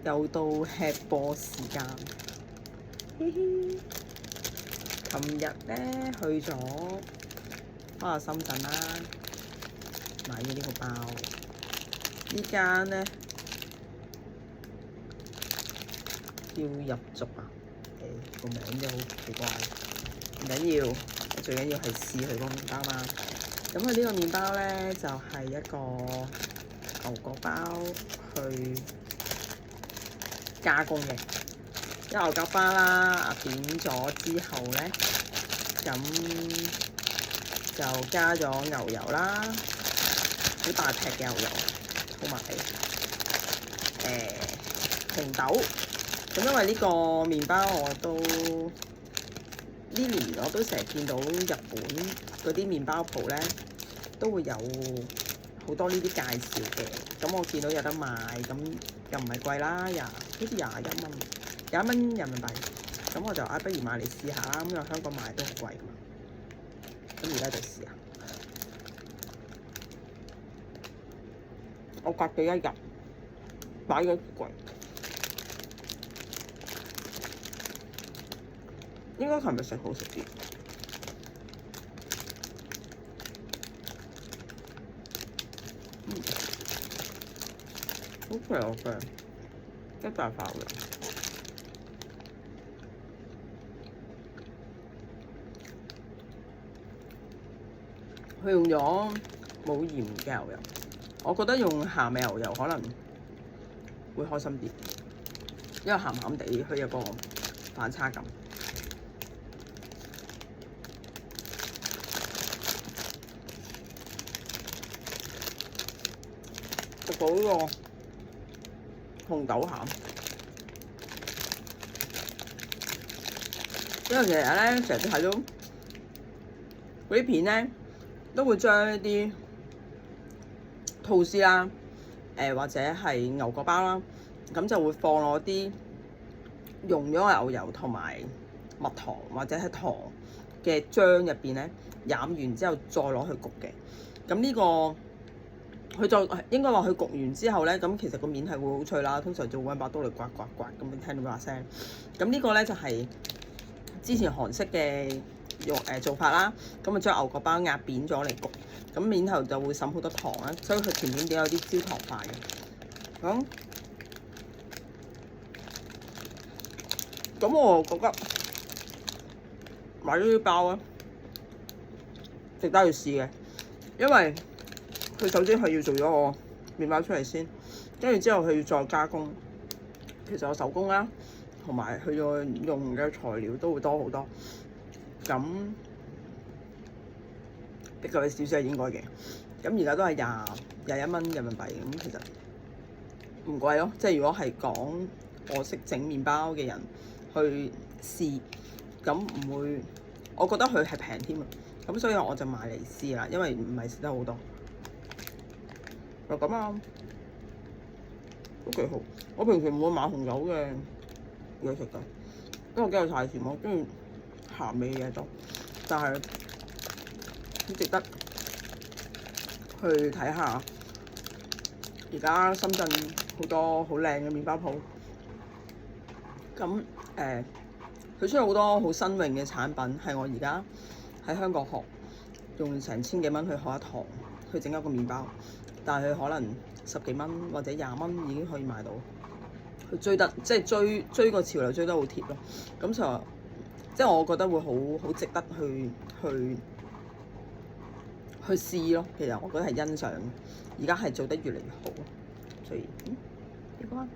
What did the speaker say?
又到吃播時間。琴日咧去咗翻下深圳啦，買咗呢個包。呢間咧叫入族啊，個名真係好奇怪。唔緊要，最緊要係試佢個麵包嘛。咁佢呢個麵包咧就係一個牛角包去加工嘅，因為牛角包啦扁咗之後咧，咁就加咗牛油啦，好大劈嘅牛油，同埋紅豆。咁因為呢個麵包我都呢年我都成日見到日本嗰啲麵包鋪咧都會有好多呢啲介紹嘅。咁我見到有得賣，咁又唔係貴啦，好似21蚊人民幣。咁我就不如買嚟試下啦。咁因為香港買都好貴㗎嘛。咁而家就試下。我隔咗1日，買咗貴。應該琴日食好食啲。好肥好肥，一大塊嘅。佢用咗冇鹽嘅牛油，我覺得用鹹嘅牛油可能會開心啲，因為鹹鹹地佢有個反差感。食到呢個紅豆餡，因為其實咧成日都睇到嗰啲片咧，都會將一啲吐司啦，或者係牛角包啦，咁就會放落啲溶咗嘅牛油同埋蜜糖或者係糖嘅漿入邊咧，染完之後再攞去焗嘅。咁呢個佢就應該話佢焗完之後咧，咁其實個面係會好脆啦。通常就會揾把刀嚟刮刮刮咁樣聽到把聲。咁呢個咧就係之前韓式嘅做法啦。咁啊將牛角包壓扁咗嚟焗，咁面頭就會滲好多糖啦，所以佢甜點點有啲焦糖塊嘅。咁我覺得買呢啲包咧值得去試嘅，因為佢首先佢要做咗個麵包出嚟先，跟住之後佢要再加工，其實有手工啦，同埋佢要用嘅材料都會多好多。咁的確少少係應該嘅。咁而家都係21蚊人民幣，咁其實唔貴咯。即係如果係講我識整麵包嘅人去試，咁唔會，我覺得佢係平添啊。咁所以我就買嚟試啦，因為唔係食得好多。就咁啊，都幾好。我平時唔會買紅酒嘅嘢食㗎，因為我驚佢太甜，我中意鹹味嘅嘢多。但係好值得去睇下，而家深圳好多好靚嘅麵包鋪。咁佢出咗好多好新穎嘅產品，係我而家喺香港學，用成千幾蚊去學一堂去整一個麵包。但係佢可能10幾蚊或者20蚊已經可以買到，佢追得即係追個潮流追得好貼咯。咁就即係我覺得會好值得去試咯。其實我覺得係欣賞，而家係做得越嚟越好，所以呢個。